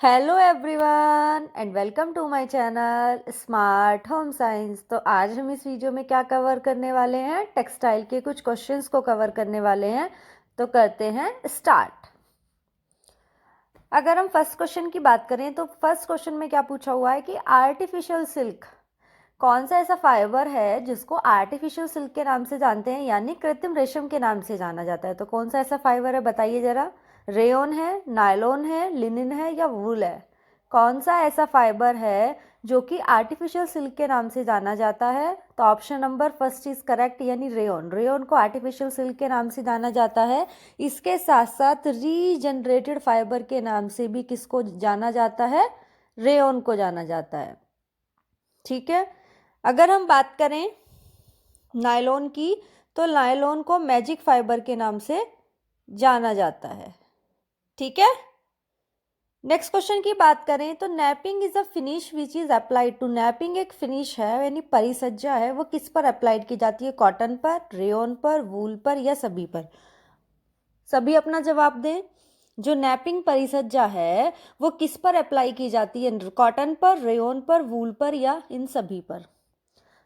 Hello everyone and welcome to my channel smart home science. तो आज हम इस वीडियो में क्या कवर करने वाले हैं, टेक्सटाइल के कुछ क्वेश्चंस को कवर करने वाले हैं। तो करते हैं स्टार्ट। अगर हम फर्स्ट क्वेश्चन की बात करें तो फर्स्ट क्वेश्चन में क्या पूछा हुआ है कि आर्टिफिशियल सिल्क कौन सा ऐसा फाइबर है जिसको आर्टिफिशियल सिल्क के नाम से जानते हैं, यानी कृत्रिम रेशम के नाम से जाना जाता है। तो कौन सा ऐसा फाइबर है, बताइए जरा। रेयन है, नायलॉन है, लिनिन है या वूल है? कौन सा ऐसा फाइबर है जो कि आर्टिफिशियल सिल्क के नाम से जाना जाता है? तो option number first is correct, यानी रेयन। रेयन को आर्टिफिशियल सिल्क के नाम से जाना जाता है। इसके साथ साथ रीजनरेटेड फाइबर के नाम से भी किसको जाना जाता है? रेयन को जाना जाता है। ठीक है। अगर हम बात करें नायलॉन की, तो नायलॉन को मैजिक फाइबर के नाम से जाना जाता है। ठीक है। नेक्स्ट क्वेश्चन की बात करें तो napping is a finish which is applied to. Napping एक फिनिश है, यानी परिसज्जा है, वो किस पर अप्लाइड की जाती है? कॉटन पर, रेयन पर, वूल पर या सभी पर? सभी अपना जवाब दें। जो नैपिंग परिसज्जा है वो किस पर अप्लाई की जाती है? कॉटन पर, रेयन पर, वूल पर या इन सभी पर?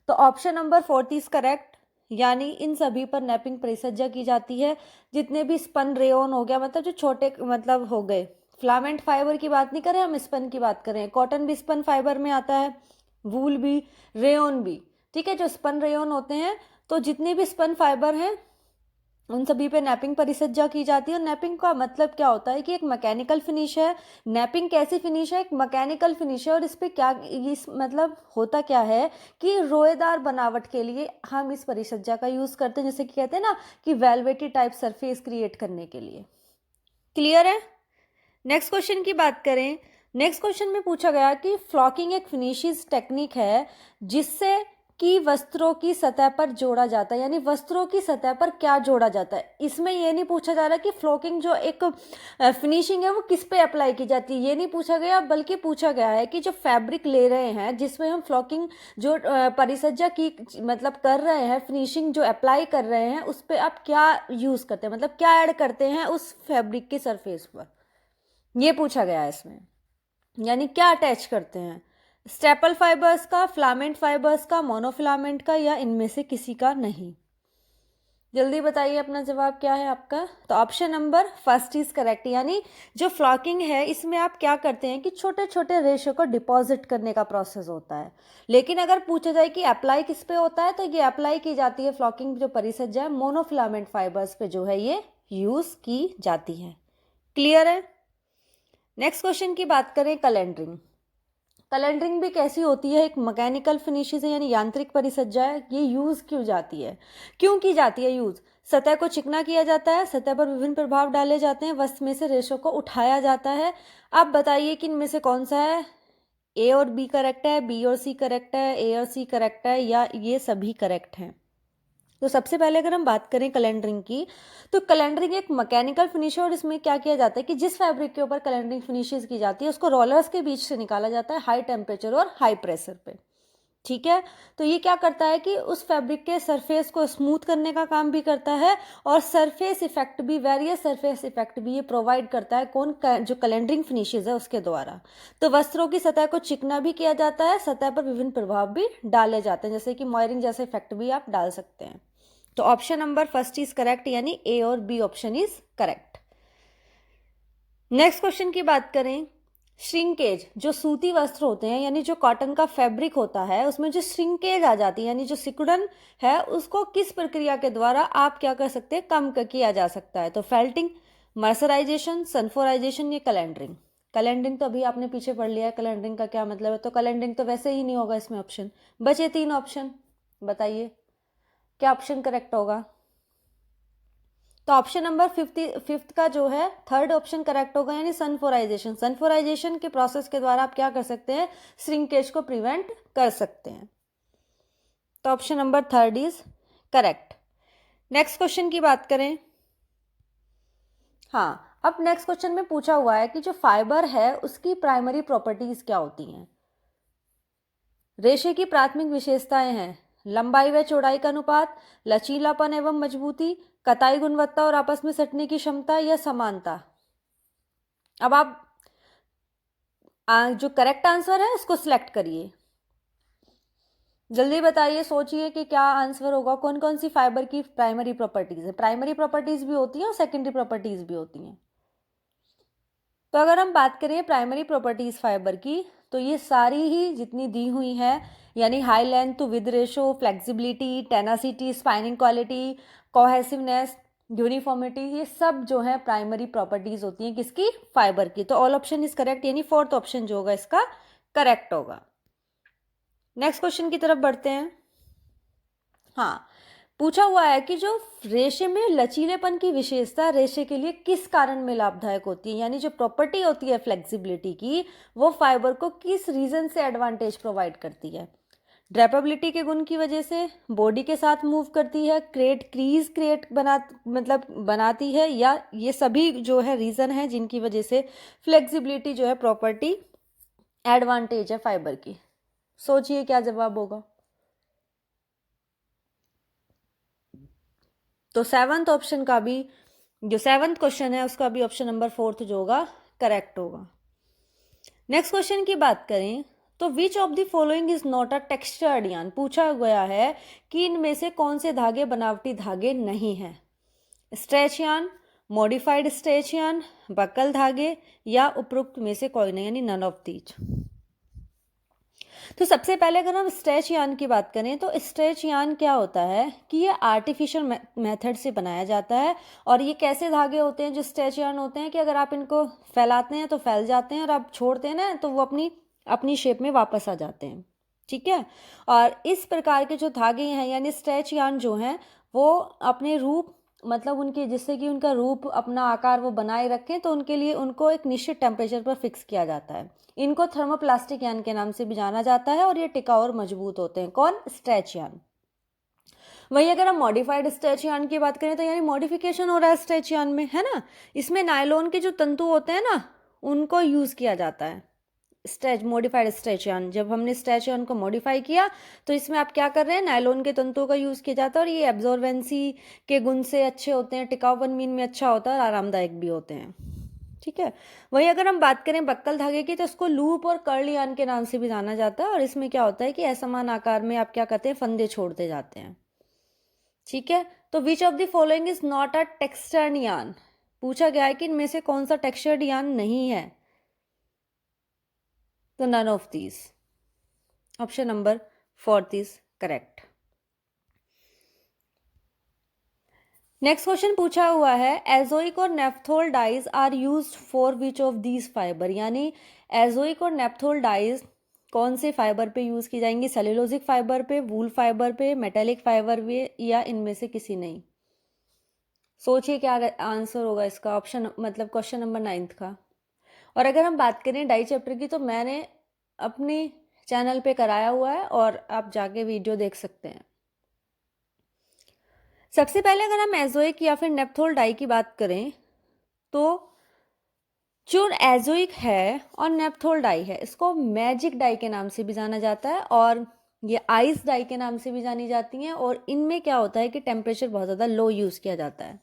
तो option number fourth is correct, यानी इन सभी पर नैपिंग परिसज्जा की जाती है। जितने भी स्पन रेयन हो गया, मतलब जो छोटे मतलब हो गए, फिलामेंट फाइबर की बात नहीं करें हम, स्पन की बात करें। कॉटन भी स्पन फाइबर में आता है, वूल भी, रेयन भी। ठीक है, जो स्पन रेयन होते हैं, तो जितने भी स्पन फाइबर हैं उन सभी पे नैपिंग परिसज्जा की जाती है। और नैपिंग का मतलब क्या होता है कि एक मैकेनिकल फिनिश है। नैपिंग कैसी फिनिश है? एक मैकेनिकल फिनिश है। और इस पे क्या, इस मतलब होता क्या है कि रोएदार बनावट के लिए हम इस परिसज्जा का यूज करते हैं, जैसे कि कहते हैं ना कि वेलवेटी टाइप सरफेस क्रिएट करने के लिए। क्लियर है। नेक्स्ट क्वेश्चन की बात करें। नेक्स्ट क्वेश्चन में पूछा गया कि फ्लॉकिंग एक फिनिशिंग टेक्निक है जिससे कि वस्त्रों की सतह पर जोड़ा जाता है, यानी वस्त्रों की सतह पर क्या जोड़ा जाता है। इसमें यह नहीं पूछा जा रहा कि फ्लॉकिंग जो एक फिनिशिंग है वो किस पे अप्लाई की जाती है, ये नहीं पूछा गया, बल्कि पूछा गया है कि जो फैब्रिक ले रहे हैं जिसमें हम फ्लॉकिंग जो परिसज्जा की मतलब कर रहे हैं, फिनिशिंग जो अप्लाई कर रहे हैं, उस पर आप क्या यूज करते हैं, मतलब क्या ऐड करते हैं उस फैब्रिक की सरफेस पर, ये पूछा गया है इसमें। यानी क्या अटैच करते हैं, स्टेपल फाइबर्स का, फिलामेंट फाइबर्स का, मोनोफिलामेंट का या इनमें से किसी का नहीं? जल्दी बताइए अपना जवाब क्या है आपका। तो option number first is correct, यानी जो फ्लॉकिंग है इसमें आप क्या करते हैं कि छोटे छोटे रेशो को डिपॉजिट करने का प्रोसेस होता है। लेकिन अगर पूछा जाए कि अप्लाई किस पे होता है, तो ये अप्लाई की जाती है, फ्लॉकिंग जो परिसज्जा है मोनोफिलामेंट फाइबर्स पे जो है ये यूज की जाती है। क्लियर है। नेक्स्ट क्वेश्चन की बात करें कैलेंडरिंग। कैलेंडरिंग भी कैसी होती है? एक मैकेनिकल फिनिशेस है, यानी यांत्रिक परिसज्जा है। ये यूज क्यों जाती है, क्यों की जाती है यूज? सतह को चिकना किया जाता है, सतह पर विभिन्न प्रभाव डाले जाते हैं, वस्त्र में से रेशों को उठाया जाता है। आप बताइए कि इनमें से कौन सा है? ए और बी करेक्ट है, बी और सी करेक्ट है, ए और सी करेक्ट है या ये सभी करेक्ट हैं? तो सबसे पहले अगर हम बात करें कैलेंडरिंग की, तो कैलेंडरिंग एक मैकेनिकल फिनिश है। और इसमें क्या किया जाता है कि जिस फैब्रिक के ऊपर कैलेंडरिंग फिनिशेस की जाती है उसको रोलर्स के बीच से निकाला जाता है हाई टेम्परेचर और हाई प्रेशर पे। ठीक है। तो ये क्या करता है कि उस फैब्रिक के सरफेस को स्मूथ करने का काम भी करता है, और सरफेस इफेक्ट भी, वेरियस सरफेस इफेक्ट भी ये प्रोवाइड करता है। कौन? जो कैलेंडरिंग फिनिशेस है उसके द्वारा। तो वस्त्रों की सतह को चिकना भी किया जाता है, सतह पर विभिन्न प्रभाव भी डाले जाते हैं, जैसे कि मॉयरिंग जैसे इफेक्ट भी आप डाल सकते हैं। तो option number first is correct, यानी ए और B option is correct. Next question की बात करें, श्रिंकेज, जो सूती वस्त्र होते हैं यानी जो कॉटन का फैब्रिक होता है उसमें जो श्रिंकेज आ जाती है, यानी जो सिकुड़न है, उसको किस प्रक्रिया के द्वारा आप क्या कर सकते हैं, कम किया जा सकता है? तो फेल्टिंग, मर्सराइजेशन, सनफोराइजेशन या कैलेंडरिंग? कैलेंडरिंग तो अभी आपने पीछे पढ़ लिया है, कैलेंडरिंग का क्या मतलब है। तो कैलेंडरिंग तो वैसे ही नहीं होगा इसमें ऑप्शन। बचे 3 ऑप्शन, बताइए क्या ऑप्शन करेक्ट होगा। तो ऑप्शन नंबर फिफ्थ का जो है थर्ड ऑप्शन करेक्ट होगा, यानी सनफोराइजेशन। सनफोराइजेशन के प्रोसेस के द्वारा आप क्या कर सकते हैं, श्रिंकेज को प्रिवेंट कर सकते हैं। तो option number third is correct. Next question की बात करें। हाँ, अब नेक्स्ट क्वेश्चन में पूछा हुआ है कि जो फाइबर है उसकी प्राइमरी प्रॉपर्टीज क्या होती हैं। रेशे की प्राथमिक विशेषताएं हैं लंबाई व चौड़ाई का अनुपात, लचीलापन एवं मजबूती, कताई गुणवत्ता और आपस में सटने की क्षमता या समानता। अब आप जो करेक्ट आंसर है उसको सिलेक्ट करिए। जल्दी बताइए, सोचिए कि क्या आंसर होगा। कौन कौन सी फाइबर की प्राइमरी प्रॉपर्टीज है? प्राइमरी प्रॉपर्टीज भी होती हैं और सेकेंडरी प्रॉपर्टीज भी होती हैं। तो अगर हम बात करें प्राइमरी प्रॉपर्टीज फाइबर की, तो ये सारी ही जितनी दी हुई है, यानी high length to width ratio, flexibility, tenacity, spinning quality, cohesiveness, uniformity, ये सब जो है प्राइमरी प्रॉपर्टीज होती हैं किसकी? फाइबर की। तो ऑल ऑप्शन इज करेक्ट, यानी फोर्थ ऑप्शन जो होगा इसका करेक्ट होगा। नेक्स्ट क्वेश्चन की तरफ बढ़ते हैं। हाँ, पूछा हुआ है कि जो रेशे में लचीलेपन की विशेषता रेशे के लिए किस कारण में लाभदायक होती है, यानी जो प्रॉपर्टी होती है फ्लेक्सिबिलिटी की, वो फाइबर को किस रीजन से एडवांटेज प्रोवाइड करती है? ड्रेपेबिलिटी के गुण की वजह से, बॉडी के साथ मूव करती है, क्रीज बनाती है, या ये सभी जो है रीजन है जिनकी वजह से फ्लेक्सिबिलिटी जो है प्रॉपर्टी एडवांटेज है फाइबर की। सोचिए क्या जवाब होगा। तो सेवंथ ऑप्शन का भी, जो सेवंथ क्वेश्चन है उसका भी ऑप्शन नंबर फोर्थ जो होगा करेक्ट होगा। नेक्स्ट क्वेश्चन की बात करें तो विच of the following is not a textured yarn, पूछा गया है कि इनमें से कौन से धागे बनावटी धागे नहीं हैं? Stretch yarn, modified stretch yarn, buckle धागे, या उपरोक्त में से कोई नहीं, यानी नन ऑफ दीज। तो सबसे पहले अगर हम स्ट्रेच यार्न की बात करें तो स्ट्रेच यार्न क्या होता है कि ये आर्टिफिशियल मेथड से बनाया जाता है। और ये कैसे धागे होते हैं जो स्ट्रेच यार्न होते हैं कि अगर आप इनको फैलाते हैं तो फैल जाते हैं, और आप छोड़ते हैं ना तो वो अपनी अपनी शेप में वापस आ जाते हैं। ठीक है। और इस प्रकार के जो धागे हैं यानी स्ट्रेच यार्न जो हैं वो अपने रूप उनके, जिससे कि उनका रूप अपना आकार वो बनाए रखें, तो उनके लिए उनको एक निश्चित टेम्परेचर पर फिक्स किया जाता है। इनको थर्मोप्लास्टिक यान के नाम से भी जाना जाता है और ये टिकाऊ और मजबूत होते हैं। कौन? स्ट्रेच यान। वहीं अगर हम मॉडिफाइड स्ट्रेच यान की बात करें तो यानी मॉडिफिकेशन हो रहा है स्ट्रेच यान में, है ना। इसमें नायलॉन के जो तंतु होते हैं ना उनको यूज किया जाता है। स्ट्रेच मॉडिफाइड स्ट्रेच यान, जब हमने स्ट्रेच यान को मॉडिफाई किया तो इसमें आप क्या कर रहे हैं, नायलॉन के तंतुओं का यूज किया जाता है, और ये एब्जॉर्बेंसी के गुण से अच्छे होते हैं, टिकाऊपन मीन में अच्छा होता है और आरामदायक भी होते हैं। ठीक है। वहीं अगर हम बात करें बक्कल धागे की तो इसको लूप और कर्ल यान के नाम से भी जाना जाता है, और इसमें क्या होता है कि असमान आकार में आप क्या करते हैं, फंदे छोड़ते जाते हैं। ठीक है। तो विच of the following is not a textured यान, पूछा गया है कि इनमें से कौन सा टेक्सचर्ड यान नहीं है। तो none of these, option number fourth is correct. Next question पूछा हुआ है एजोइक और naphthol dyes are used for which of these fibre, यानी एजोइक और नेफ्थोल डाइज कौन से फाइबर पे यूज की जाएंगी? सेल्यूलोजिक फाइबर पे, वूल फाइबर पे, मेटेलिक फाइबर पे, या इनमें से किसी नहीं? सोचिए क्या आंसर होगा इसका, ऑप्शन क्वेश्चन नंबर 9 का। और अगर हम बात करें डाई चैप्टर की तो मैंने अपने चैनल पे कराया हुआ है और आप जाके वीडियो देख सकते हैं। सबसे पहले अगर हम एजोइक या फिर नेप्थोल डाई की बात करें तो जो एजोइक है और नेप्थोल डाई है इसको मैजिक डाई के नाम से भी जाना जाता है, और ये आइस डाई के नाम से भी जानी जाती हैं। और इनमें क्या होता है कि टेम्परेचर बहुत ज़्यादा लो यूज़ किया जाता है।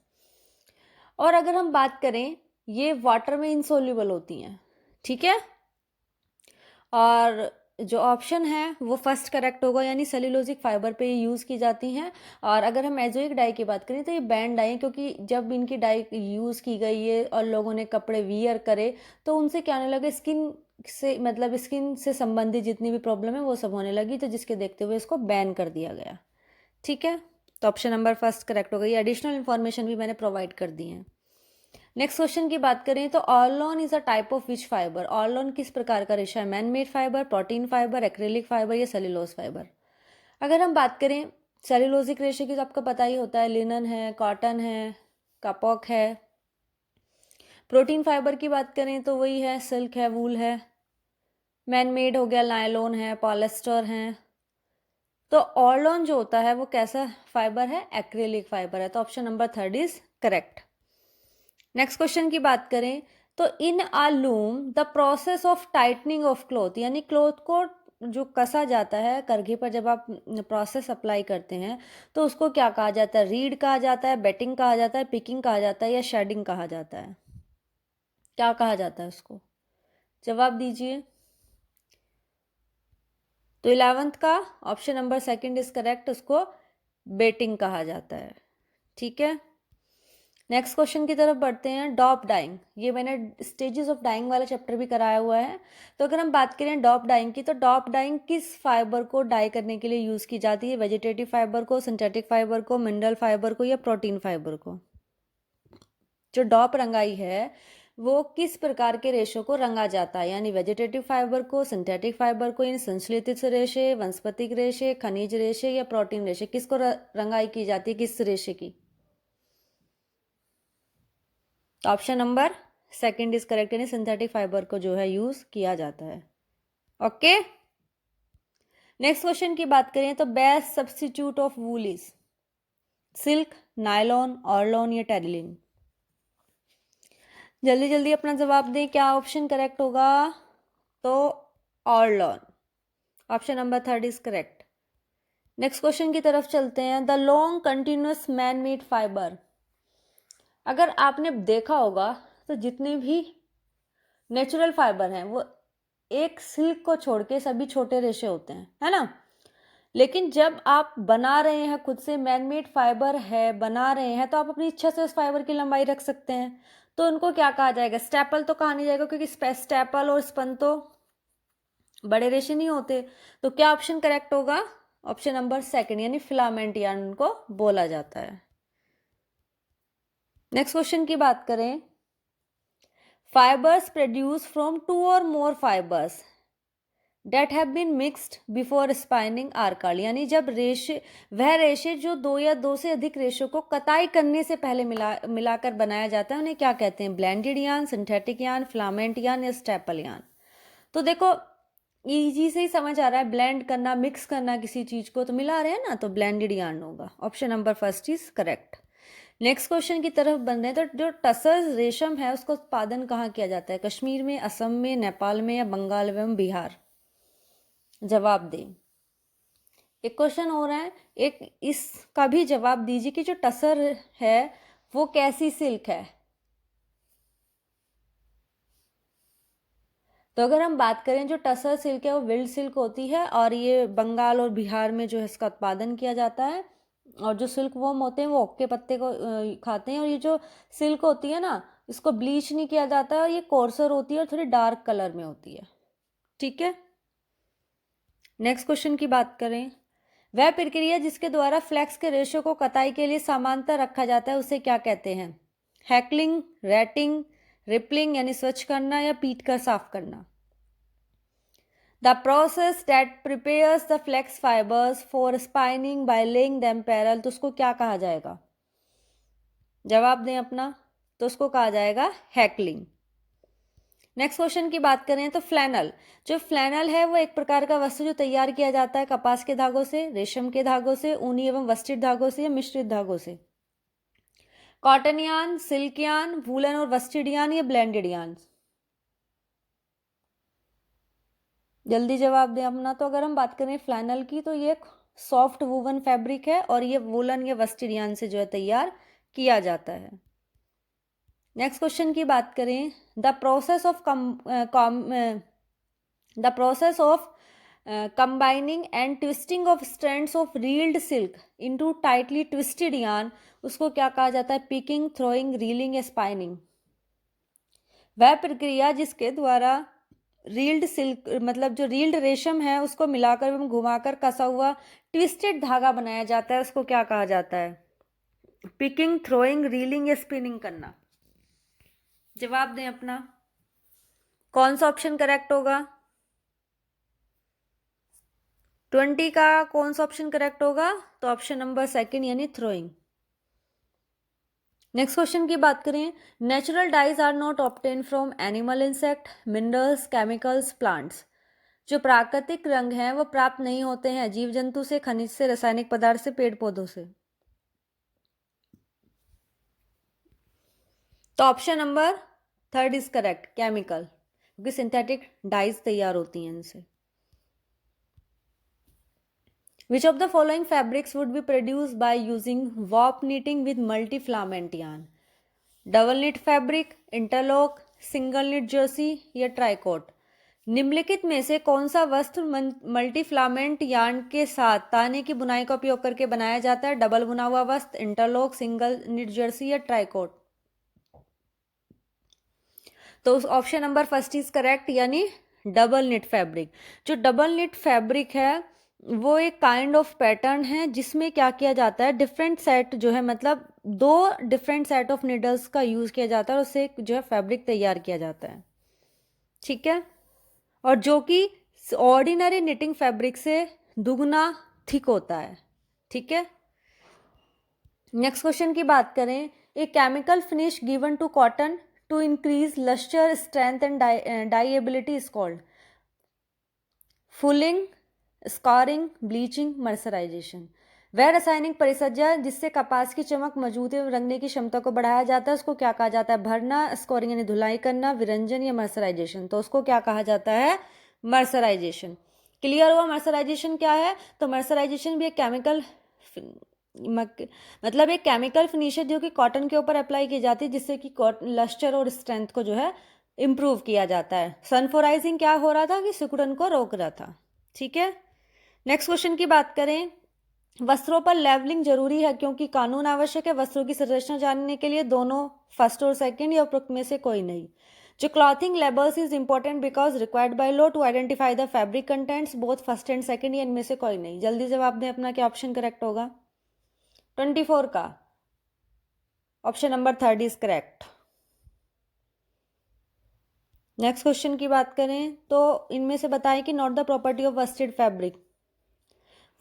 और अगर हम बात करें ये वाटर में इनसोल्यूबल होती हैं। ठीक है। और जो ऑप्शन है वो फर्स्ट करेक्ट होगा, यानी सेल्यूलोजिक फाइबर पे यूज़ की जाती हैं। और अगर हम एजोइक डाई की बात करें तो ये बैंड डाई, क्योंकि जब इनकी डाई यूज़ की गई है और लोगों ने कपड़े वियर करे तो उनसे क्या होने लगे, स्किन से संबंधित जितनी भी प्रॉब्लम है वो सब होने लगी, तो जिसके देखते हुए इसको बैन कर दिया गया। ठीक है। तो ऑप्शन नंबर फर्स्ट करेक्ट हो गई। एडिशनल इन्फॉर्मेशन भी मैंने प्रोवाइड कर दी है। नेक्स्ट क्वेश्चन की बात करें तो orlon is a type of which fibre, orlon किस प्रकार का रेशा है? Man made fibre, protein fibre, acrylic fibre, या सेल्यूलोज फाइबर? अगर हम बात करें सेल्यूलोजिक रेशे की तो आपको पता ही होता है, लिनन है, कॉटन है, कपॉक है। प्रोटीन फाइबर की बात करें तो वही है, सिल्क है, वूल है। मैन मेड हो गया, नायलॉन है, पॉलिस्टर है। तो ऑर्लोन जो होता है वो कैसा फाइबर है? एक्रेलिक फाइबर है। तो option number third is correct. Next question की बात करें तो in a loom the process of tightening of cloth, यानी क्लॉथ को जो कसा जाता है करघे पर जब आप प्रोसेस अप्लाई करते हैं तो उसको क्या कहा जाता है? रीड कहा जाता है, बेटिंग कहा जाता है, पिकिंग कहा जाता है, या शेडिंग कहा जाता है? क्या कहा जाता है उसको? जवाब दीजिए। तो 11th का option number second is correct, उसको बेटिंग कहा जाता है। ठीक है, नेक्स्ट क्वेश्चन की तरफ बढ़ते हैं। डॉप डाइंग, ये मैंने स्टेजेस ऑफ डाइंग वाला चैप्टर भी कराया हुआ है। तो अगर हम बात करें डॉप डाइंग की, तो डॉप डाइंग किस फाइबर को डाई करने के लिए यूज की जाती है? वेजिटेटिव फाइबर को, सिंथेटिक फाइबर को, मिनरल फाइबर को, या प्रोटीन फाइबर को? जो डॉप रंगाई है वो किस प्रकार के रेशों को रंगा जाता है? यानी वेजिटेटिव फाइबर को, सिंथेटिक फाइबर को, यानी संश्लेषित रेशे, वनस्पतिक रेशे, खनिज रेशे, या प्रोटीन रेशे? किसको रंगाई की जाती है, किस रेशे की? Option number second is correct, यानी सिंथेटिक फाइबर को जो है यूज किया जाता है। ओके, नेक्स्ट क्वेश्चन की बात करें तो best substitute of wool is silk, nylon, orlon, या टेरिलिन? जल्दी जल्दी अपना जवाब दें, क्या ऑप्शन करेक्ट होगा? तो orlon, option number third is correct. Next question की तरफ चलते हैं। The long continuous man made fibre, अगर आपने देखा होगा तो जितने भी नेचुरल फाइबर हैं वो एक सिल्क को छोड़ के सभी छोटे रेशे होते हैं, है ना? लेकिन जब आप बना रहे हैं, खुद से मैनमेड फाइबर है बना रहे हैं, तो आप अपनी इच्छा से उस फाइबर की लंबाई रख सकते हैं। तो उनको क्या कहा जाएगा? स्टेपल तो कहा नहीं जाएगा, क्योंकि स्टेपल और स्पन तो बड़े रेशे नहीं होते। तो क्या ऑप्शन करेक्ट होगा? ऑप्शन नंबर सेकंड, यानी फिलामेंट यार्न उनको बोला जाता है। नेक्स्ट क्वेश्चन की बात करें। Fibres produce from 2 or more fibres that have been mixed before spinning are called, यानी जब रेशे, वह रेशे जो 2 या 2 से अधिक रेशों को कताई करने से पहले मिलाकर बनाया जाता है, उन्हें क्या कहते हैं? Blended yarn, synthetic yarn, filament yarn, या स्टेपल यार्न? तो देखो इजी से ही समझ आ रहा है, ब्लेंड करना, मिक्स करना किसी चीज को, तो मिला रहे हैं ना, तो ब्लेंडेड यार्न होगा। Option number first is correct. Next question की तरफ बन रहे हैं। तो जो टसर रेशम है उसका उत्पादन कहाँ किया जाता है? कश्मीर में, असम में, नेपाल में, या बंगाल एवं बिहार? जवाब दें। एक क्वेश्चन हो रहा है, एक इसका भी जवाब दीजिए कि जो टसर है वो कैसी सिल्क है? तो अगर हम बात करें, जो टसर सिल्क है वो विल्ड सिल्क होती है, और ये बंगाल और बिहार में जो है इसका उत्पादन किया जाता है। और जो सिल्क वॉर्म होते हैं वो ओक के पत्ते को खाते हैं। और ये जो सिल्क होती है ना, इसको ब्लीच नहीं किया जाता है, और ये कोर्सर होती है और थोड़ी डार्क कलर में होती है। ठीक है, नेक्स्ट क्वेश्चन की बात करें। वह प्रक्रिया जिसके द्वारा फ्लेक्स के रेशो को कताई के लिए समांतर रखा जाता है उसे क्या कहते हैं? हैकलिंग, रेटिंग, रिपलिंग यानी स्वच्छ करना, या पीट कर साफ करना? The process that prepares the flax fibres for spinning by laying them parallel, तो उसको क्या कहा जाएगा? जवाब दें अपना। तो उसको कहा जाएगा हैकलिंग। नेक्स्ट क्वेश्चन की बात करें तो फ्लैनल, जो फ्लैनल है वो एक प्रकार का वस्त्र जो तैयार किया जाता है कपास के धागों से, रेशम के धागों से, ऊनी एवं वस्त्रित धागों से, या मिश्रित धागों से? कॉटन यान, सिल्क यान, वूलन और वस्त्रित यान, या ब्लेंडेड यान? जल्दी जवाब दें अपना। तो अगर हम बात करें फ्लैनल की, तो ये सॉफ्ट वूवन फैब्रिक है, और ये वूलन या वस्त्रित यान से जो है तैयार किया जाता है। नेक्स्ट क्वेश्चन की बात करें। The process of combining and twisting of strands of reeled silk into tightly twisted yarn, उसको क्या कहा जाता है? पिकिंग, थ्रोइंग, रीलिंग, या स्पाइनिंग? वह प्रक्रिया जिसके द्वारा रील्ड सिल्क, मतलब जो रील्ड रेशम है उसको मिलाकर एवं घुमाकर कसा हुआ ट्विस्टेड धागा बनाया जाता है, उसको क्या कहा जाता है? पिकिंग, थ्रोइंग, रीलिंग, या स्पिनिंग करना? जवाब दें अपना। कौन सा ऑप्शन करेक्ट होगा? 20 का कौन सा ऑप्शन करेक्ट होगा? तो ऑप्शन नंबर सेकंड, यानी थ्रोइंग। नेक्स्ट क्वेश्चन की बात करें। Natural dyes are not obtain from animal, insect, minerals, chemicals, plants, जो प्राकृतिक रंग हैं वो प्राप्त नहीं होते हैं जीव जंतु से, खनिज से, रासायनिक पदार्थ से, पेड़ पौधों से? तो option number third is correct, chemical, क्योंकि सिंथेटिक डाइज तैयार होती हैं इनसे। Which of the following fabrics would be produced by using warp knitting with multi-filament yarn? Double knit fabric, interlock, single knit jersey या ट्राइकोट? निम्नलिखित में से कौन सा वस्त्र मल्टीफ्लामेंट यार्न के साथ ताने की बुनाई का उपयोग करके बनाया जाता है? डबल बुना हुआ वस्त्र, इंटरलॉक, सिंगल निट जर्सी या ट्राइकोट? तो option number first is correct, यानी डबल निट फैब्रिक। जो डबल निट फैब्रिक है वो एक काइंड ऑफ पैटर्न है जिसमें क्या किया जाता है, डिफरेंट सेट जो है, मतलब दो डिफरेंट सेट ऑफ नीडल्स का यूज किया जाता है और उससे जो है फैब्रिक तैयार किया जाता है। ठीक है, और जो कि ऑर्डिनरी निटिंग फैब्रिक से दुगना थिक होता है। ठीक है, नेक्स्ट क्वेश्चन की बात करें, a chemical finish given to cotton to increase lustre, strength and durability is called? Fulling, scouring, bleaching, mercerisation. वह रासायनिक परिसज्जा जिससे कपास की चमक, मजबूती एवं रंगने की क्षमता को बढ़ाया जाता है उसको क्या कहा जाता है? भरना, स्कोरिंग यानी धुलाई करना, विरंजन या मर्सराइजेशन? तो उसको क्या कहा जाता है? मर्सराइजेशन। क्लियर हुआ मर्सराइजेशन क्या है? तो मर्सराइजेशन भी एक केमिकल मतलब एक केमिकल फिनिश है जो कि कॉटन के ऊपर अप्लाई की जाती है जिससे कि लस्टर और स्ट्रेंथ को जो है इंप्रूव किया जाता है। सनफोराइजिंग क्या हो रहा था कि सिकुड़न को रोक रहा था। ठीक है, नेक्स्ट क्वेश्चन की बात करें, वस्त्रों पर लेवलिंग जरूरी है क्योंकि कानून आवश्यक है वस्त्रों की संरचना जानने के लिए, दोनों, फर्स्ट और सेकंड या उपरोक्त में से कोई नहीं? जो clothing labels is important because required by law to identify the fabric contents, both first and second, या इनमें से कोई नहीं? जल्दी जवाब दें अपना, क्या ऑप्शन करेक्ट होगा? 24 का option number third is correct. Next question की बात करें तो इनमें से बताएं कि note the property of worsted fabric.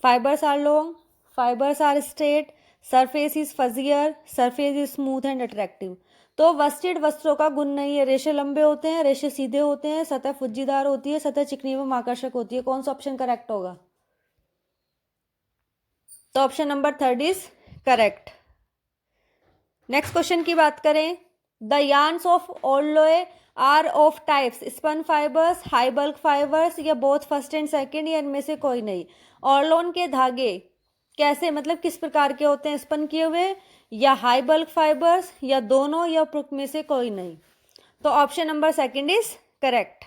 Fibres are long, fibres are straight, surface is fuzzier, surface is smooth and attractive. तो वस्टेड वस्त्रों का गुण नहीं है, रेशे लंबे होते हैं, रेशे सीधे होते हैं, सतह फुज्जीदार होती है, सतह चिकनी एवं आकर्षक होती है। कौन सा ऑप्शन करेक्ट होगा? तो option number third is correct. Next question की बात करें, the yarns of alloy are of types spun fibres, high bulk fibres, या बोथ फर्स्ट एंड सेकेंड, या इनमें से कोई नहीं? ऑर्लोन के धागे कैसे, मतलब किस प्रकार के होते हैं? स्पन किए हुए, या हाई बल्क फाइबर्स, या दोनों, या उपरोक्त में से कोई नहीं? तो option number second is correct.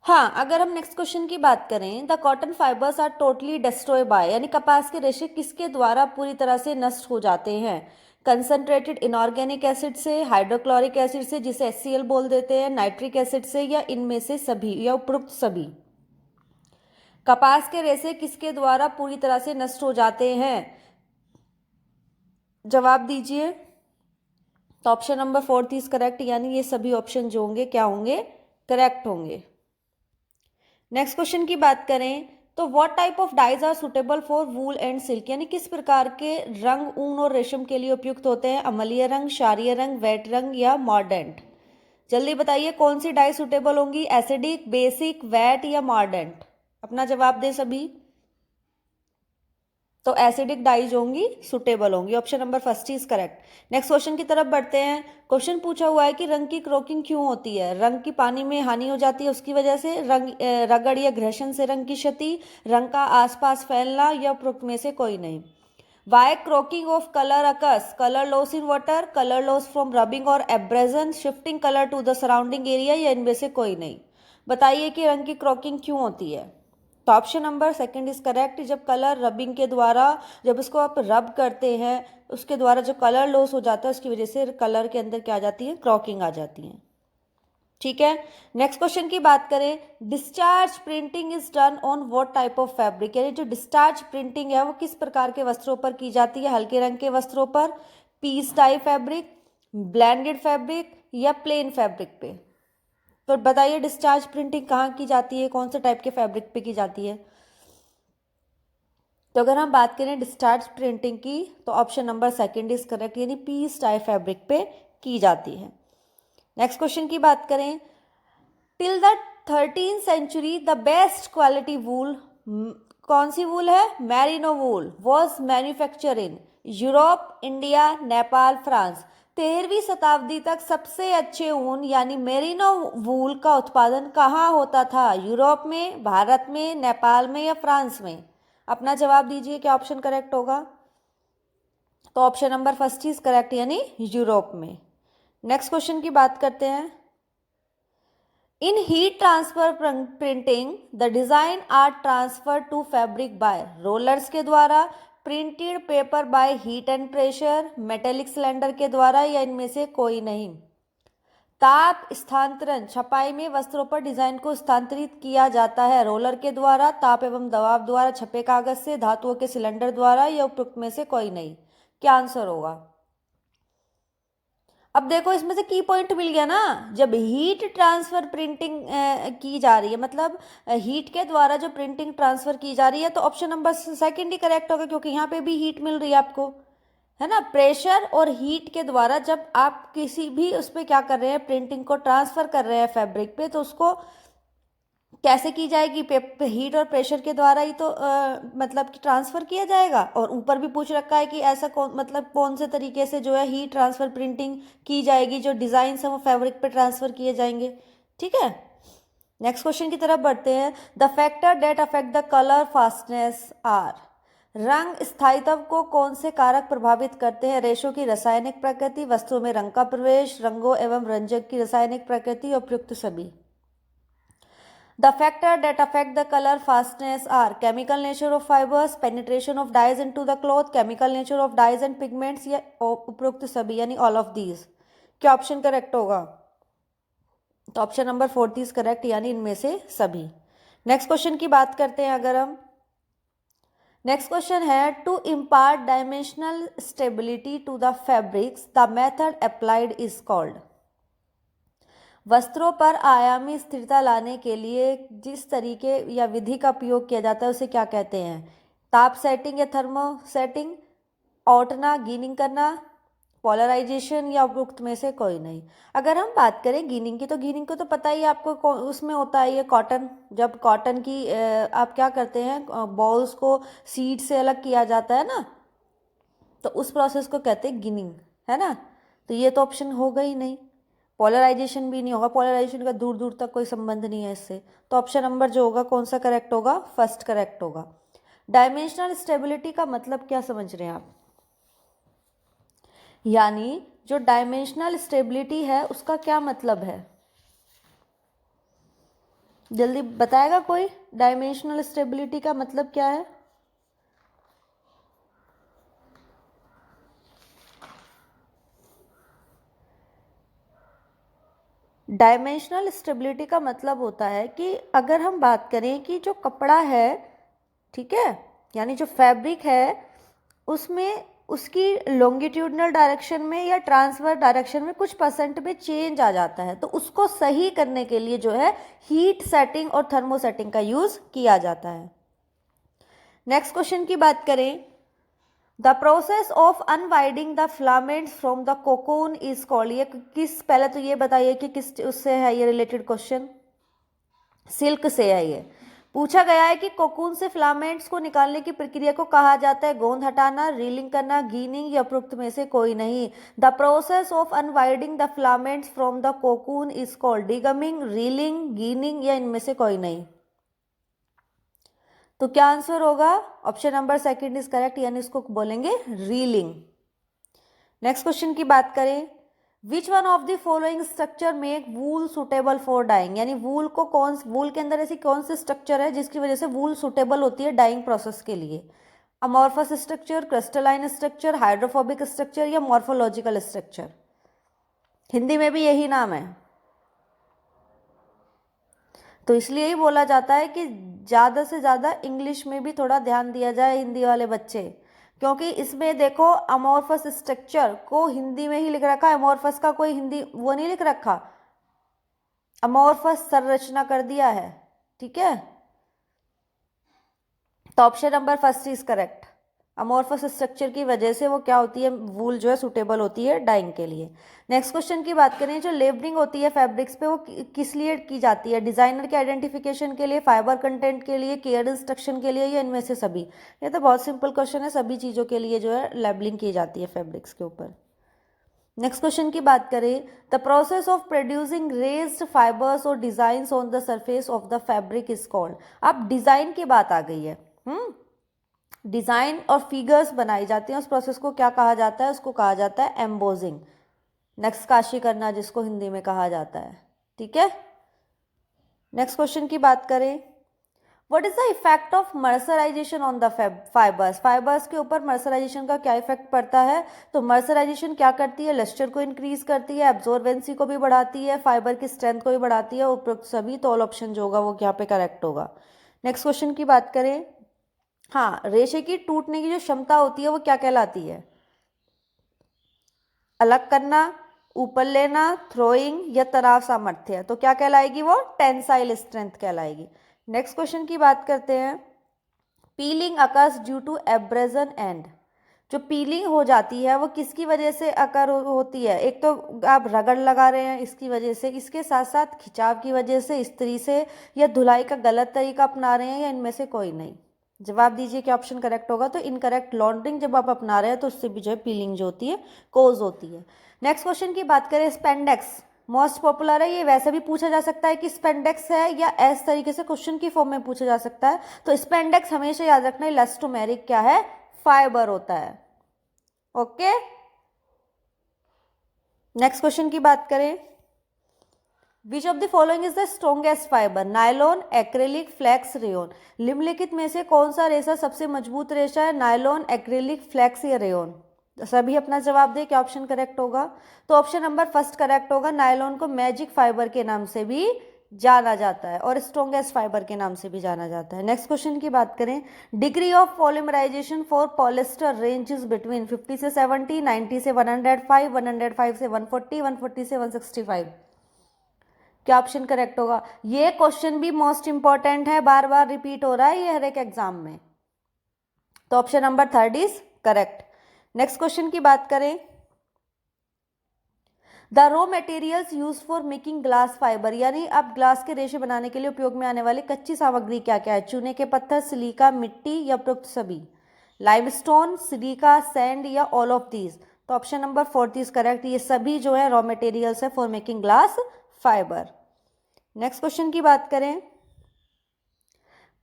हाँ, अगर हम नेक्स्ट क्वेश्चन की बात करें, the cotton fibres are totally destroy by, यानी कपास के रेशे किसके द्वारा पूरी तरह से नष्ट हो जाते हैं? कंसंट्रेटेड इनऑर्गेनिक एसिड से, हाइड्रोक्लोरिक एसिड से जिसे HCl बोल देते हैं, नाइट्रिक एसिड से, या इनमें से सभी, या उपरोक्त सभी? कपास के रेशे किसके द्वारा पूरी तरह से नष्ट हो जाते हैं? जवाब दीजिए। तो option number fourth is correct, यानी ये सभी ऑप्शन जो होंगे क्या होंगे? करेक्ट होंगे। नेक्स्ट क्वेश्चन की बात करें तो what type of dyes are suitable for wool and silk, यानी किस प्रकार के रंग ऊन और रेशम के लिए उपयुक्त होते हैं? अम्लीय रंग, क्षारीय रंग, वेट रंग, या मॉर्डेंट? जल्दी बताइए कौन सी डाई सुटेबल होंगी? एसिडिक, बेसिक, वेट, या मॉर्डेंट? अपना जवाब दें सभी। तो एसिडिक डाइज होंगी सुटेबल होंगी, option number first is correct. Next question की तरफ बढ़ते हैं। क्वेश्चन पूछा हुआ है कि रंग की क्रॉकिंग क्यों होती है? रंग की पानी में हानि हो जाती है उसकी वजह से, रंग रगड़ या घर्षण से रंग की क्षति, रंग का आसपास फैलना, या उपरोक्त में से कोई नहीं? Why crocking of colour occurs? Colour loss in water, colour loss from rubbing और abrasion, shifting colour to the surrounding area, या इनमें से कोई नहीं? बताइए कि रंग की क्रॉकिंग क्यों होती है? तो option number second is correct. जब कलर रबिंग के द्वारा, जब उसको आप रब करते हैं उसके द्वारा जो कलर लॉस हो जाता है उसकी वजह से कलर के अंदर क्या आ जाती है? क्रॉकिंग आ जाती है। ठीक है, नेक्स्ट क्वेश्चन की बात करें, discharge printing is done on what type of fabric, यानी जो डिस्चार्ज प्रिंटिंग है वो किस प्रकार के वस्त्रों पर की जाती है? हल्के रंग के वस्त्रों पर, piece die fabric, blended fabric, या प्लेन फैब्रिक पे? तो बताइए डिस्चार्ज प्रिंटिंग कहाँ की जाती है, कौन से टाइप के फैब्रिक पे की जाती है? तो अगर हम बात करें डिस्चार्ज प्रिंटिंग की तो option number second is correct, यानी पीस डाई फैब्रिक पे की जाती है। नेक्स्ट क्वेश्चन की बात करें, till the 13th century the best quality wool, कौन सी वूल है? Merino wool was manufacture in Europe, India, Nepal, France. 13वीं शताब्दी तक सबसे अच्छे ऊन यानी मेरिनो वूल का उत्पादन कहाँ होता था? यूरोप में, भारत में, नेपाल में, या फ्रांस में? अपना जवाब दीजिए, क्या ऑप्शन करेक्ट होगा? तो option number first is correct, यानी यूरोप में। नेक्स्ट क्वेश्चन की बात करते हैं। In heat transfer printing the design are transfer to fabric by rollers के द्वारा, printed paper by heat and pressure, metallic cylinder के द्वारा, या इनमें से कोई नहीं। ताप स्थानांतरण छपाई में वस्त्रों पर डिजाइन को स्थानांतरित किया जाता है रोलर के द्वारा, ताप एवं दबाव द्वारा, छपे कागज से, धातुओं के सिलेंडर द्वारा, या उपयुक्त में से कोई नहीं। क्या आंसर होगा? अब देखो इसमें से की पॉइंट मिल गया ना। जब हीट ट्रांसफर प्रिंटिंग की जा रही है, मतलब हीट के द्वारा जो प्रिंटिंग ट्रांसफर की जा रही है, तो ऑप्शन नंबर सेकंड ही करेक्ट होगा, क्योंकि यहाँ पे भी हीट मिल रही है आपको, है ना। प्रेशर और हीट के द्वारा जब आप किसी भी उस पर क्या कर रहे हैं, प्रिंटिंग को ट्रांसफर कर रहे हैं फैब्रिक पे, तो उसको कैसे की जाएगी? हीट और प्रेशर के द्वारा ही तो मतलब कि ट्रांसफर किया जाएगा। और ऊपर भी पूछ रखा है कि ऐसा कौन से तरीके से जो है हीट ट्रांसफर प्रिंटिंग की जाएगी, जो डिजाइन है वो फैब्रिक पे ट्रांसफर किए जाएंगे। ठीक है, नेक्स्ट क्वेश्चन की तरफ बढ़ते हैं। The factor that affect the colour fastness are, रंग स्थायित्व को कौन से कारक प्रभावित करते हैं? रेशों की रासायनिक प्रकृति, वस्तुओं में रंग का प्रवेश, रंगों एवं रंजक की रासायनिक प्रकृति, उपयुक्त सभी। The factor that affect the color fastness are chemical nature of fibers, penetration of dyes into the cloth, chemical nature of dyes and pigments, या उपरोक्त सभी, यानी all of these। क्या ऑप्शन करेक्ट होगा? तो ऑप्शन नंबर 4 इज करेक्ट, यानी इनमें से सभी। नेक्स्ट क्वेश्चन की बात करते हैं अगर हम। नेक्स्ट क्वेश्चन है, to impart dimensional stability to the fabrics the method applied is called. वस्त्रों पर आयामी स्थिरता लाने के लिए जिस तरीके या विधि का उपयोग किया जाता है उसे क्या कहते हैं? ताप सेटिंग या थर्मो सेटिंग, औटना, गीनिंग करना, पोलराइजेशन, या उपयुक्त में से कोई नहीं। अगर हम बात करें गीनिंग की, तो गीनिंग को तो पता ही आपको, उसमें होता है ये कॉटन। जब कॉटन की आप क्या करते हैं, बॉल्स को सीड से अलग किया जाता है ना, तो उस प्रोसेस को कहते हैं गिनिंग, है ना। तो ये तो ऑप्शन होगा ही नहीं। पोलराइजेशन भी नहीं होगा, पोलराइजेशन का दूर दूर तक कोई संबंध नहीं है इससे। तो ऑप्शन नंबर जो होगा कौन सा करेक्ट होगा? फर्स्ट करेक्ट होगा। डायमेंशनल स्टेबिलिटी का मतलब क्या समझ रहे हैं आप? यानी जो डायमेंशनल स्टेबिलिटी है उसका क्या मतलब है? जल्दी बताएगा कोई? डायमेंशनल स्टेबिलिटी का मतलब क्या है? डायमेंशनल स्टेबिलिटी का मतलब होता है कि अगर हम बात करें कि जो कपड़ा है, ठीक है, यानी जो फैब्रिक है, उसमें उसकी लॉन्गिट्यूडनल डायरेक्शन में या ट्रांसवर्स डायरेक्शन में कुछ परसेंट में चेंज आ जाता है, तो उसको सही करने के लिए जो है हीट सेटिंग और थर्मो सेटिंग का यूज किया जाता है। नेक्स्ट क्वेश्चन की बात करें, the process of unwinding the filaments from the cocoon is called. ये किस, पहले तो ये बताइए कि किस उससे है ये रिलेटेड क्वेश्चन? सिल्क से है। ये पूछा गया है कि कोकून से फिलामेंट्स को निकालने की प्रक्रिया को कहा जाता है गोंद हटाना, रीलिंग करना, गीनिंग, या उपरोक्त में से कोई नहीं। The process of unwinding the filaments from the cocoon is called degumming, reeling, ginning, या इनमें से कोई नहीं। तो क्या आंसर होगा? Option number second is correct, यानी इसको बोलेंगे रीलिंग। नेक्स्ट क्वेश्चन की बात करें, which one of the following structure make wool suitable for dyeing. यानी वूल के अंदर ऐसी कौन सी स्ट्रक्चर है जिसकी वजह से वूल सुटेबल होती है डाइंग प्रोसेस के लिए? Amorphous structure, crystalline structure, hydrophobic structure, या मॉर्फोलॉजिकल स्ट्रक्चर। हिंदी में भी यही नाम है, तो इसलिए ही बोला जाता है कि ज़्यादा से ज़्यादा इंग्लिश में भी थोड़ा ध्यान दिया जाए हिंदी वाले बच्चे, क्योंकि इसमें देखो अमॉर्फस स्ट्रक्चर को हिंदी में ही लिख रखा है, अमॉर्फस का कोई हिंदी वो नहीं लिख रखा, अमॉर्फस संरचना कर दिया है। ठीक है, तो option number first is correct. Amorphous structure की वजह से वो क्या होती है, वूल जो है सुटेबल होती है डाइंग के लिए। नेक्स्ट क्वेश्चन की बात करें, जो लेबलिंग होती है फैब्रिक्स पे वो किस लिए की जाती है? डिजाइनर के आइडेंटिफिकेशन के लिए, फाइबर कंटेंट के लिए, केयर इंस्ट्रक्शन के लिए, या इनमें से सभी? ये तो बहुत सिंपल क्वेश्चन है, सभी चीज़ों के लिए जो है लेबलिंग की जाती है फैब्रिक्स के ऊपर। नेक्स्ट क्वेश्चन की बात करें, the process of producing raised fibres और designs on the surface of the fabric is called. अब डिजाइन की बात आ गई है, डिजाइन और फिगर्स बनाई जाती हैं, उस प्रोसेस को क्या कहा जाता है? उसको कहा जाता है एम्बोजिंग। नक्काशी करना जिसको हिंदी में कहा जाता है। ठीक है, नेक्स्ट क्वेश्चन की बात करें, what is the effect of mercerisation on the fibres. Fibres के ऊपर मर्सराइजेशन का क्या इफेक्ट पड़ता है। तो मर्सराइजेशन क्या करती है, लस्टर को इंक्रीज करती है, एब्जॉर्बेंसी को भी बढ़ाती है, फाइबर की स्ट्रेंथ को भी बढ़ाती है, उपरोक्त सभी। तो ऑल ऑप्शन जो होगा वो यहाँ पे करेक्ट होगा। नेक्स्ट क्वेश्चन की बात करें, हाँ, रेशे की टूटने की जो क्षमता होती है वो क्या कहलाती है। अलग करना, ऊपर लेना, थ्रोइंग या तनाव सामर्थ्य। तो क्या कहलाएगी वो, टेंसाइल स्ट्रेंथ कहलाएगी। नेक्स्ट क्वेश्चन की बात करते हैं, pilling occurs due to abrasion and. जो पीलिंग हो जाती है वो किसकी वजह से अकर होती है। एक तो आप रगड़ लगा रहे हैं इसकी वजह से, इसके साथ साथ खिंचाव की वजह से, इस्त्री से, या धुलाई का गलत तरीका अपना रहे हैं, या इनमें से कोई नहीं। जवाब दीजिए क्या ऑप्शन करेक्ट होगा। तो इनकरेक्ट, लॉन्ड्रिंग जब आप अपना रहे हैं तो उससे भी जो है पीलिंग जो होती है कोज होती है। नेक्स्ट क्वेश्चन की बात करें, स्पेंडेक्स मोस्ट पॉपुलर है। ये वैसे भी पूछा जा सकता है कि स्पेंडेक्स है, या इस तरीके से क्वेश्चन की फॉर्म में पूछा जा सकता है। तो स्पेंडेक्स हमेशा याद रखना, इलास्टोमेरिक क्या है, फाइबर होता है। ओके, नेक्स्ट क्वेश्चन की बात करें, which of the following is the strongest fibre, nylon, acrylic, flax, rayon. निम्नलिखित में से कौन सा रेशा सबसे मजबूत रेशा है, नायलॉन, एक्रेलिक, फ्लैक्स या रेयोन। सभी अपना जवाब दे, क्या ऑप्शन करेक्ट होगा। तो ऑप्शन नंबर फर्स्ट करेक्ट होगा। नायलॉन को मैजिक फाइबर के नाम से भी जाना जाता है और स्ट्रॉन्गेस्ट फाइबर के नाम से भी जाना जाता है। नेक्स्ट क्वेश्चन की बात करें, degree of polymerization for polyester ranges between 50 से 70, 90 से 105, 105 से 140, 140 से 165। क्या ऑप्शन करेक्ट होगा। ये क्वेश्चन भी मोस्ट इंपॉर्टेंट है, बार बार रिपीट हो रहा है ये हर एक एग्जाम में। तो option number third is correct. Next question की बात करें, the raw materials use for making glass fibre, यानी अब ग्लास के रेशे बनाने के लिए उपयोग में आने वाली कच्ची सामग्री क्या क्या है। चूने के पत्थर, सिलिका, मिट्टी या उपरोक्त सभी। लाइमस्टोन, सिलिका, सैंड या ऑल ऑफ दीज। तो option number fourth is correct. ये सभी जो है रॉ मटेरियल्स है for making glass fibre. Next question की बात करें,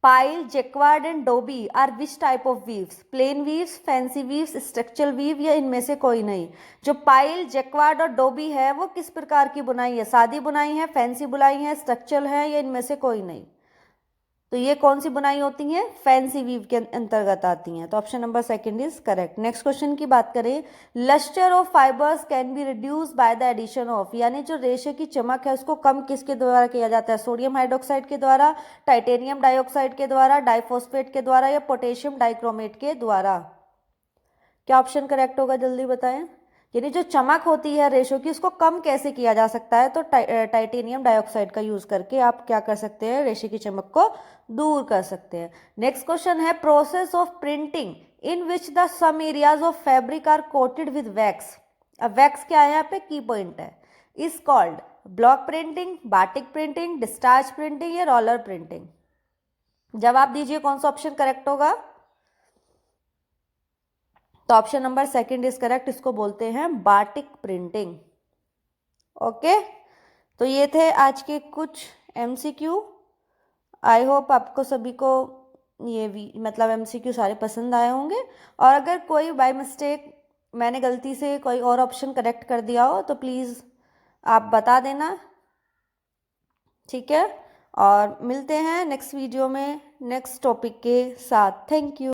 pile, jacquard and dobby are which type of weaves, plain weaves, fancy weaves, structural weave या इनमें से कोई नहीं। जो पाइल, जैक्वार्ड और डोबी है वो किस प्रकार की बुनाई है, सादी बुनाई है, फैंसी बुनाई है, स्ट्रक्चरल है या इनमें से कोई नहीं। तो ये कौन सी बुनाई होती है, फैंसी वीव के अंतर्गत आती हैं। तो option number second is correct. Next question की बात करें, lustre of fibres can be reduce by the addition of, यानी जो रेशे की चमक है उसको कम किसके द्वारा किया जाता है, सोडियम हाइड्रोक्साइड के द्वारा, टाइटेनियम डाइऑक्साइड के द्वारा, डाइफॉस्फेट के द्वारा या पोटेशियम डाइक्रोमेट के द्वारा। क्या ऑप्शन करेक्ट होगा, जल्दी बताएं। यानी जो चमक होती है रेशो की उसको कम कैसे किया जा सकता है। तो टाइटेनियम डाइऑक्साइड का यूज करके आप क्या कर सकते हैं, रेशे की चमक को दूर कर सकते हैं। नेक्स्ट क्वेश्चन है, process of printing in which the some areas of fabric are coated with wax. अब वैक्स क्या है यहाँ पे, की पॉइंट है। Is called block printing, batik printing, discharge printing या रोलर प्रिंटिंग। जवाब दीजिए कौन सा ऑप्शन करेक्ट होगा। तो option number second is correct, इसको बोलते हैं बाटिक प्रिंटिंग। ओके, तो ये थे आज के कुछ एमसीक्यू। आई होप आपको सभी को ये मतलब एमसीक्यू सारे पसंद आए होंगे। और अगर कोई बाय मिस्टेक मैंने गलती से कोई और ऑप्शन करेक्ट कर दिया हो तो प्लीज़ आप बता देना, ठीक है। और मिलते हैं नेक्स्ट वीडियो में नेक्स्ट टॉपिक के साथ। Thank you.